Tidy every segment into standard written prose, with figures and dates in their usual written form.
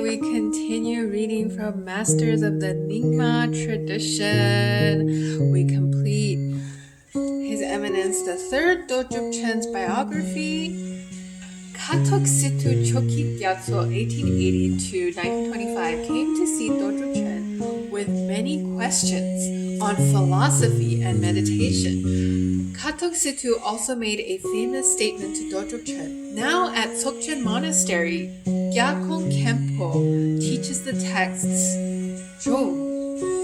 we continue reading from Masters of the Nyingma tradition. We complete His Eminence the Third Dodrupchen's biography. Katok Situ Choki Gyatso 1880 to 1925 came to see Dodrupchen with many questions on philosophy and meditation. Katok Situ also made a famous statement to Dodrupchen. Now at Sokchen Monastery, Akong teaches the texts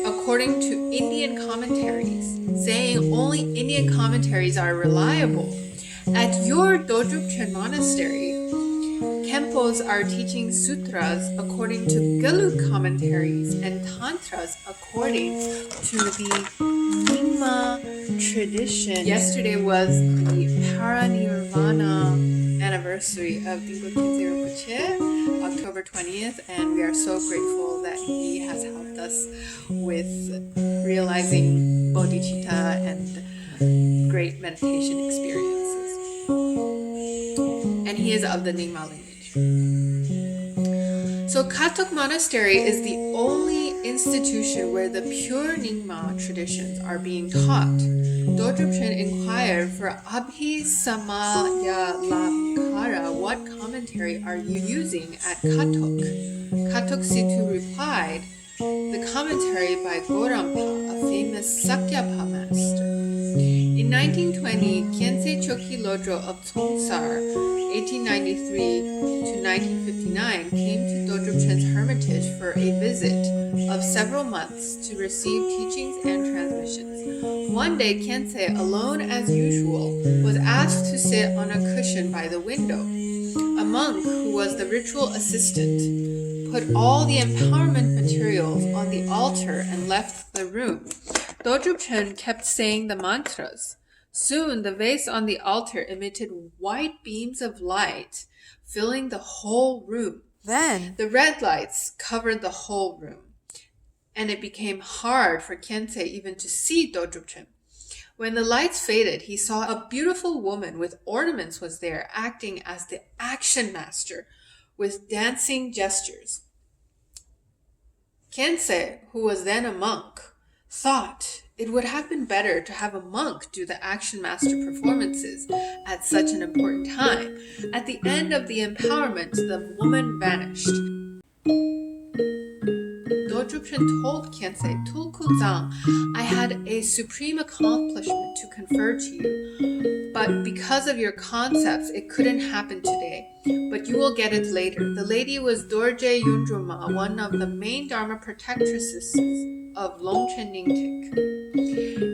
according to Indian commentaries, saying only Indian commentaries are reliable. At your Dodrupchen monastery, Kempos are teaching sutras according to Gelug commentaries and tantras according to the Nyingma tradition. Yesterday was the Paranirvana anniversary of Dingpo Khyentse Rinpoche, October 20th, and we are so grateful that he has helped us with realizing bodhicitta and great meditation experiences. And he is of the Nyingma lineage. So Katok Monastery is the only institution where the pure Nyingma traditions are being taught. Dodrupchen inquired for Abhisamayalankara, what commentary are you using at Katok? Katok Situ replied, the commentary by Gorampa, a famous Sakyapa master. In 1920, Khyentse Choki Lodro of Tsongsar, 1893 to 1959, came to Dodrupchen's hermitage for a visit of several months to receive teachings and transmissions. One day, Khyentse, alone as usual, was asked to sit on a cushion by the window. A monk, who was the ritual assistant, put all the empowerment materials on the altar and left the room. Dodrupchen kept saying the mantras. Soon, the vase on the altar emitted white beams of light, filling the whole room. Then, the red lights covered the whole room, and it became hard for Khyentse even to see Dodrupchen. When the lights faded, he saw a beautiful woman with ornaments was there, acting as the action master with dancing gestures. Khyentse, who was then a monk, thought it would have been better to have a monk do the action master performances at such an important time. At the end of the empowerment, the woman vanished. Dodrupchen told Khyentse, Tulkuzang, I had a supreme accomplishment to confer to you, but because of your concepts, it couldn't happen today, but you will get it later. The lady was Dorje Yudronma, one of the main Dharma protectresses of Longchen Ningtik.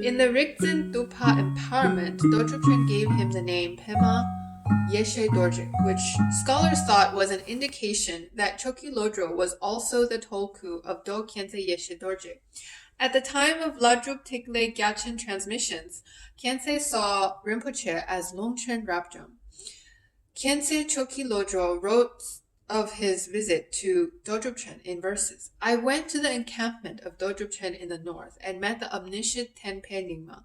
In the Rigzen Dupa empowerment, Dodrupchen gave him the name Pema Yeshe Dorje, which scholars thought was an indication that Choki Lodro was also the Tolku of Do Khyentse Yeshe Dorje. At the time of Ladrup Tikle Gyatchen transmissions, Khyentse saw Rinpoche as Longchen Rabjam. Khyentse Choki Lodro wrote of his visit to Dodrupchen in verses. I went to the encampment of Dodrupchen in the north and met the omniscient Tenpe Nyingma.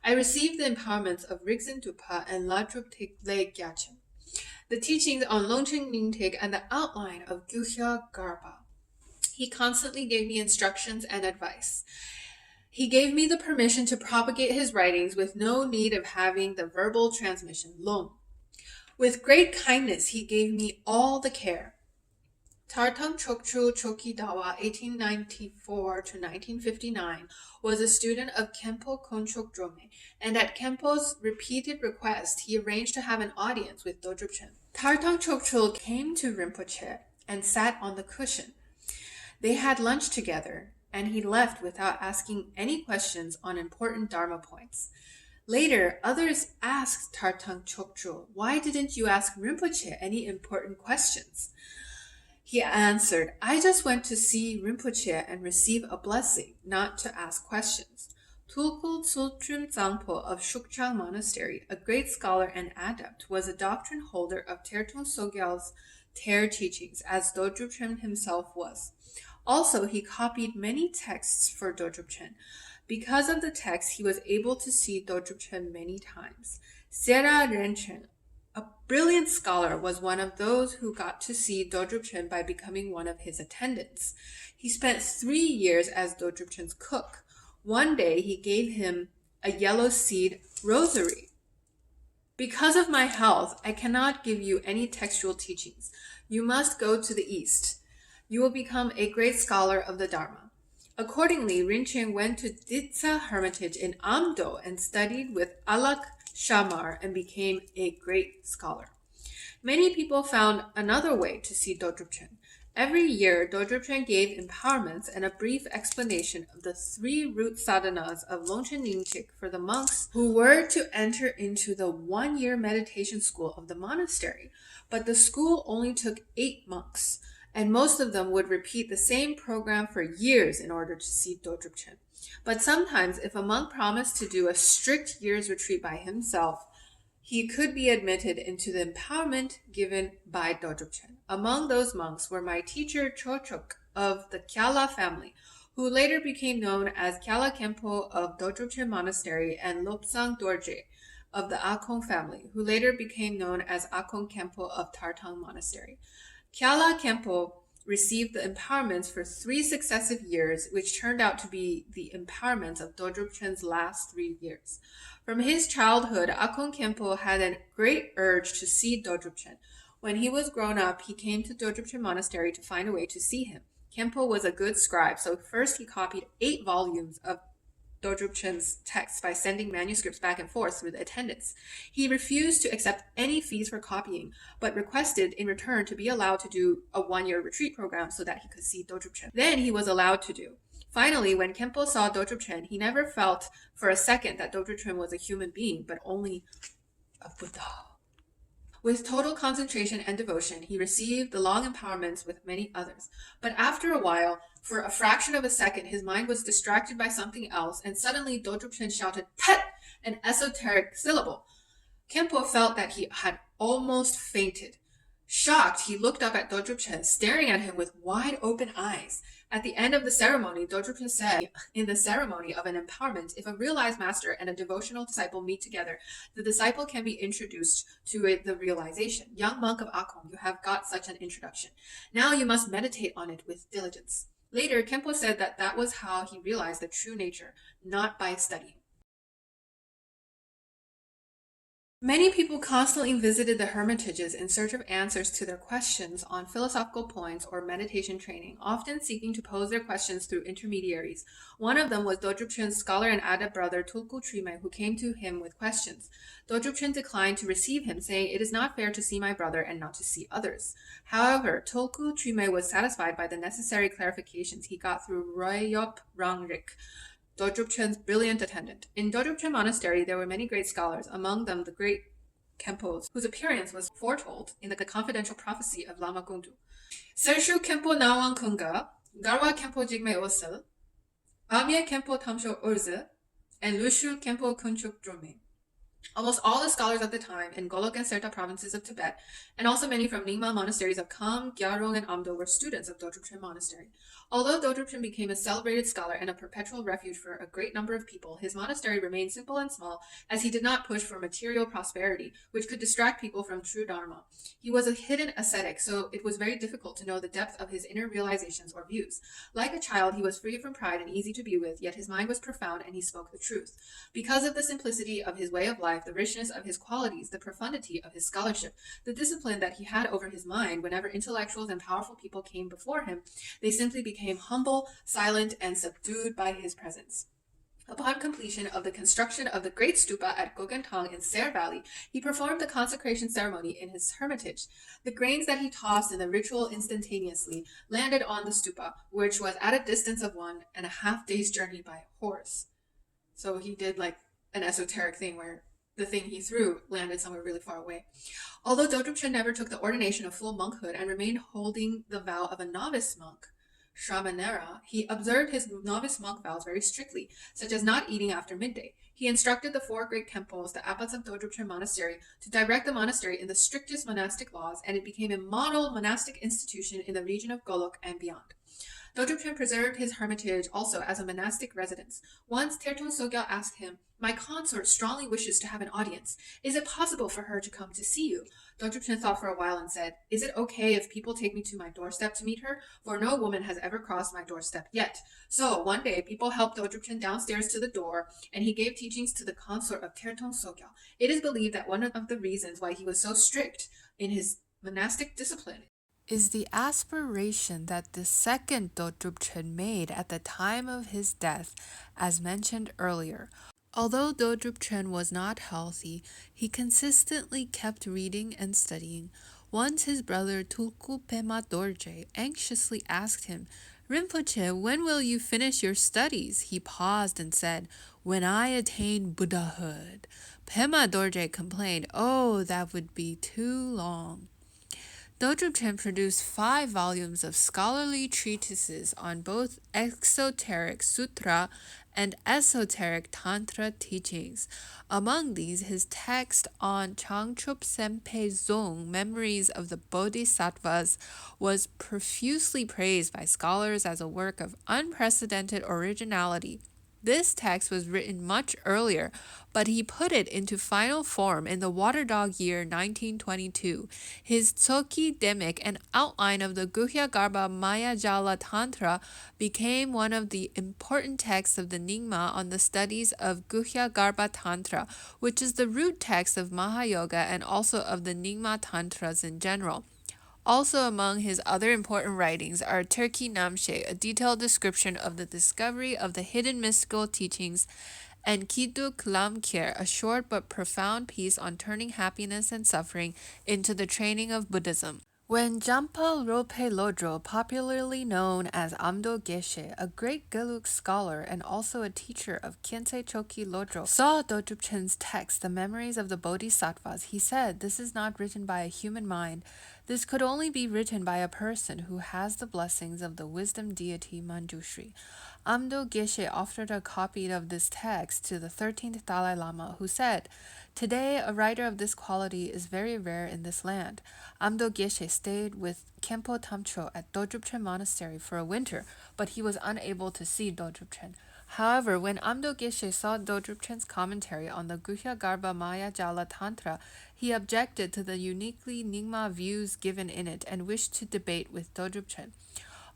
I received the empowerments of Rigzen Dupa and Ladrup Tikle Gyatchen, the teachings on Longchen Ningtik, and the outline of Gyuhya Garba. He constantly gave me instructions and advice. He gave me the permission to propagate his writings with no need of having the verbal transmission, Long. With great kindness, he gave me all the care. Tarthang Chokchu Choki Dawa, 1894 to 1959, was a student of Khenpo Konchok Drome, and at Khenpo's repeated request, he arranged to have an audience with Dodrupchen. Tarthang Chokchu came to Rinpoche and sat on the cushion. They had lunch together, and he left without asking any questions on important Dharma points. Later, others asked Tarthang Chokchu, why didn't you ask Rinpoche any important questions? He answered, I just went to see Rinpoche and receive a blessing, not to ask questions. Tulku Tsultrim Zangpo of Shukchang Monastery, a great scholar and adept, was a doctrine holder of Tertung Sogyal's Ter teachings, as Dodrupchen himself was. Also, he copied many texts for Dodrupchen. Because of the text, he was able to see Dodrupchen many times. Sera Renchen, A brilliant scholar, was one of those who got to see Dodrupchen by becoming one of his attendants. He spent 3 years as Dodrupchen's cook. One day he gave him a yellow seed rosary. Because of my health, I cannot give you any textual teachings. You must go to the east. You will become a great scholar of the Dharma. Accordingly, Rinchen went to Ditsa Hermitage in Amdo and studied with Alak Shamar and became a great scholar. Many people found another way to see Dodrupchen. Every year, Dodrupchen gave empowerments and a brief explanation of the 3 root sadhanas of Longchen Nyingchik for the monks who were to enter into the 1-year meditation school of the monastery. But the school only took 8 monks, and most of them would repeat the same program for years in order to see Dodrupchen. But sometimes, if a monk promised to do a strict year's retreat by himself, he could be admitted into the empowerment given by Dodrupchen. Among those monks were my teacher Chochok of the Kyala family, who later became known as Kyala Kempo of Dodrupchen Monastery, and Lopsang Dorje of the Akong family, who later became known as Akong Kempo of Tarthang Monastery. Kyala Kempo received the empowerments for 3 successive years, which turned out to be the empowerments of Dodrupchen's last 3 years. From his childhood, Akong Kempo had a great urge to see Dodrupchen. When he was grown up, he came to Dodrupchen Monastery to find a way to see him. Kempo was a good scribe, so first he copied 8 volumes of Dodrupchen's texts by sending manuscripts back and forth through the attendants. He refused to accept any fees for copying, but requested in return to be allowed to do a 1-year retreat program so that he could see Dodrupchen. Then he was allowed to do. Finally, when Kempo saw Dodrupchen, he never felt for a second that Dodrupchen was a human being, but only a Buddha. With total concentration and devotion, he received the long empowerments with many others. But after a while, for a fraction of a second, his mind was distracted by something else, and suddenly Dodrupchen shouted, "Pet!" an esoteric syllable. Kempo felt that he had almost fainted. Shocked, he looked up at Dodrupchen, staring at him with wide open eyes. At the end of the ceremony, Dodrupchen said, in the ceremony of an empowerment, if a realized master and a devotional disciple meet together, the disciple can be introduced to the realization. Young monk of Akong, you have got such an introduction. Now you must meditate on it with diligence. Later, Kempo said that that was how he realized the true nature, not by study. Many people constantly visited the hermitages in search of answers to their questions on philosophical points or meditation training, often seeking to pose their questions through intermediaries. One of them was Dodrupchen's scholar and adept brother Tulku Trime, who came to him with questions. Dodrupchen declined to receive him, saying, "It is not fair to see my brother and not to see others." However, Tulku Trime was satisfied by the necessary clarifications he got through Royop Rangrik, Dodrupchen's brilliant attendant. In Dodrupchen Monastery, there were many great scholars, among them the great Kempos, whose appearance was foretold in the confidential prophecy of Lama Gundu. Sershu Kempo Nawang Kunga, Garwa Kempo Jigme Osel, Amye Kempo Tamsho Urze, and Lushu Kempo Kunchuk Drome. Almost all the scholars of the time in Golok and Serta provinces of Tibet, and also many from Nyingma monasteries of Kham, Gyalrong, and Amdo were students of Dodrupchen Monastery. Although Dodrupchen became a celebrated scholar and a perpetual refuge for a great number of people, his monastery remained simple and small, as he did not push for material prosperity, which could distract people from true Dharma. He was a hidden ascetic, so it was very difficult to know the depth of his inner realizations or views. Like a child, he was free from pride and easy to be with, yet his mind was profound and he spoke the truth. Because of the simplicity of his way of life, the richness of his qualities, the profundity of his scholarship, the discipline that he had over his mind, whenever intellectuals and powerful people came before him, they simply became humble, silent, and subdued by his presence. Upon completion of the construction of the great stupa at Gogentang in Ser Valley, he performed the consecration ceremony in his hermitage. The grains that he tossed in the ritual instantaneously landed on the stupa, which was at a distance of 1.5 days' journey by horse. So he did like an esoteric thing where the thing he threw landed somewhere really far away. Although Dodrupchen never took the ordination of full monkhood and remained holding the vow of a novice monk, Shramanera, he observed his novice monk vows very strictly, such as not eating after midday. He instructed the 4 great Kempos, the abbots of Dodrupchen Monastery, to direct the monastery in the strictest monastic laws, and it became a model monastic institution in the region of Golok and beyond. Dodrupchen preserved his hermitage also as a monastic residence. Once Terton Sogyal asked him, "My consort strongly wishes to have an audience. Is it possible for her to come to see you?" Dodrupchen thought for a while and said, "Is it okay if people take me to my doorstep to meet her? For no woman has ever crossed my doorstep yet." So one day, people helped Dodrupchen downstairs to the door, and he gave teachings to the consort of Terton Sogyal. It is believed that one of the reasons why he was so strict in his monastic discipline is the aspiration that the second Dodrupchen made at the time of his death, as mentioned earlier. Although Dodrupchen was not healthy, he consistently kept reading and studying. Once his brother Tulku Pema Dorje anxiously asked him, "Rinpoche, when will you finish your studies?" He paused and said, "When I attain Buddhahood." Pema Dorje complained, "Oh, that would be too long." Dodrupchen produced 5 volumes of scholarly treatises on both exoteric sutra and esoteric tantra teachings. Among these, his text on Changchup Sempe Zong, Memories of the Bodhisattvas, was profusely praised by scholars as a work of unprecedented originality. This text was written much earlier, but he put it into final form in the Water Dog year 1922. His Tsoki Demek, an outline of the Guhya Garbha Mayajala Tantra, became one of the important texts of the Nyingma on the studies of Guhya Garbha Tantra, which is the root text of Mahayoga and also of the Nyingma Tantras in general. Also among his other important writings are Turkey Namshe, a detailed description of the discovery of the hidden mystical teachings, and Kiduk Lamkir, a short but profound piece on turning happiness and suffering into the training of Buddhism. When Jampa Rope Lodro, popularly known as Amdo Geshe, a great Gelug scholar and also a teacher of Khyentse Choki Lodro, saw Dodrupchen's text, The Memories of the Bodhisattvas, he said, "This is not written by a human mind. This could only be written by a person who has the blessings of the wisdom deity Manjushri." Amdo Geshe offered a copy of this text to the 13th Dalai Lama, who said, "Today, a writer of this quality is very rare in this land." Amdo Geshe stayed with Khenpo Tamcho at Dodrupchen Monastery for a winter, but he was unable to see Dodrupchen. However, when Amdo Geshe saw Dodrupchen's commentary on the Guhya Garbha Maya Jala Tantra, he objected to the uniquely Nyingma views given in it and wished to debate with Dodrupchen.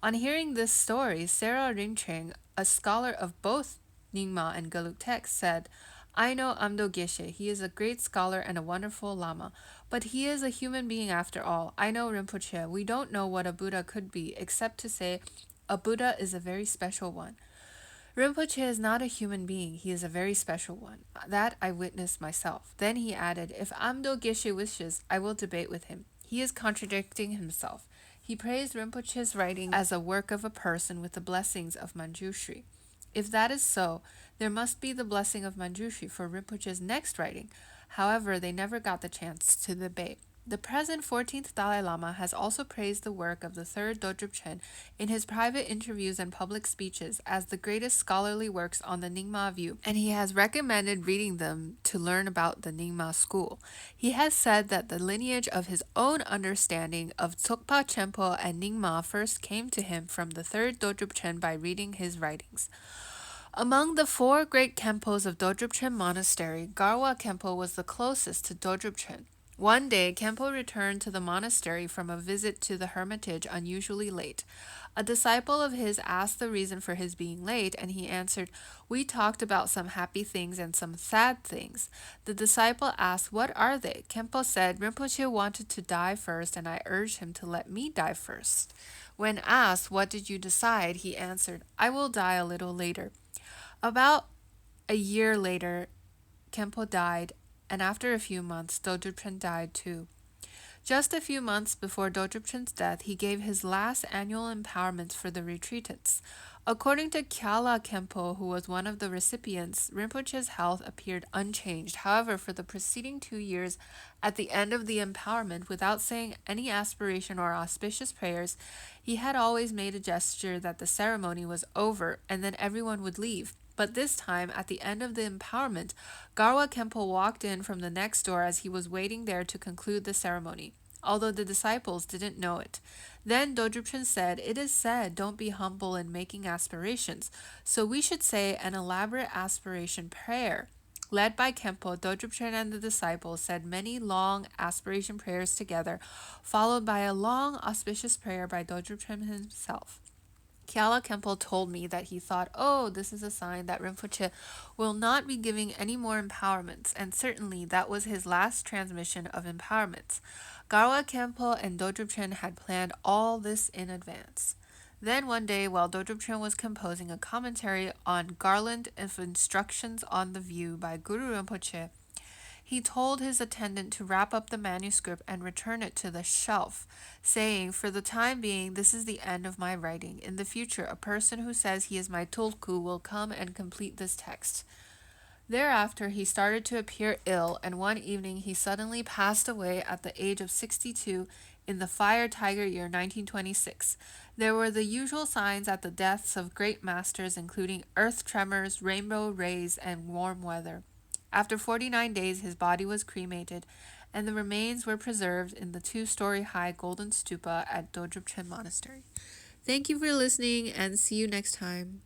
On hearing this story, Sarah Rincheng, a scholar of both Nyingma and Gelug texts, said, "I know Amdo Geshe. He is a great scholar and a wonderful Lama, but he is a human being after all. I know Rinpoche. We don't know what a Buddha could be, except to say a Buddha is a very special one. Rinpoche is not a human being, he is a very special one. That I witnessed myself." Then he added, "If Amdo Geshe wishes, I will debate with him. He is contradicting himself." He praised Rinpoche's writing as a work of a person with the blessings of Manjushri. If that is so, there must be the blessing of Manjushri for Rinpoche's next writing. However, they never got the chance to debate. The present 14th Dalai Lama has also praised the work of the third Dodrupchen in his private interviews and public speeches as the greatest scholarly works on the Nyingma view, and he has recommended reading them to learn about the Nyingma school. He has said that the lineage of his own understanding of Tsokpa Chenpo and Nyingma first came to him from the third Dodrupchen by reading his writings. Among the 4 great Khenpos of Dodrupchen Monastery, Garwa Khenpo was the closest to Dodrupchen. One day, Khenpo returned to the monastery from a visit to the hermitage unusually late. A disciple of his asked the reason for his being late, and he answered, "We talked about some happy things and some sad things." The disciple asked, "What are they?" Khenpo said, "Rinpoche wanted to die first, and I urged him to let me die first." When asked, "What did you decide?" he answered, "I will die a little later." About a year later, Khenpo died, and after a few months, Dodrupchen died too. Just a few months before Dodrupchen's death, he gave his last annual empowerments for the retreatants. According to Kyala Khenpo, who was one of the recipients, Rinpoche's health appeared unchanged. However, for the preceding 2 years, at the end of the empowerment, without saying any aspiration or auspicious prayers, he had always made a gesture that the ceremony was over and then everyone would leave. But this time, at the end of the empowerment, Garwa Khenpo walked in from the next door as he was waiting there to conclude the ceremony, although the disciples didn't know it. Then Dodrupchen said, "It is said, don't be humble in making aspirations. So we should say an elaborate aspiration prayer." Led by Kempo, Dodrupchen and the disciples said many long aspiration prayers together, followed by a long auspicious prayer by Dodrupchen himself. Khyala Kempo told me that he thought, "Oh, this is a sign that Rinpoche will not be giving any more empowerments," and certainly that was his last transmission of empowerments. Garwa Kempo and Dodrupchen had planned all this in advance. Then one day, while Dodrupchen was composing a commentary on Garland of Instructions on the View by Guru Rinpoche, he told his attendant to wrap up the manuscript and return it to the shelf, saying, "For the time being, this is the end of my writing. In the future, a person who says he is my tulku will come and complete this text." Thereafter, he started to appear ill, and one evening he suddenly passed away at the age of 62 in the fire tiger year 1926. There were the usual signs at the deaths of great masters, including earth tremors, rainbow rays, and warm weather. After 49 days, his body was cremated, and the remains were preserved in the 2-story high golden stupa at Dodrupchen Monastery. Thank you for listening, and see you next time.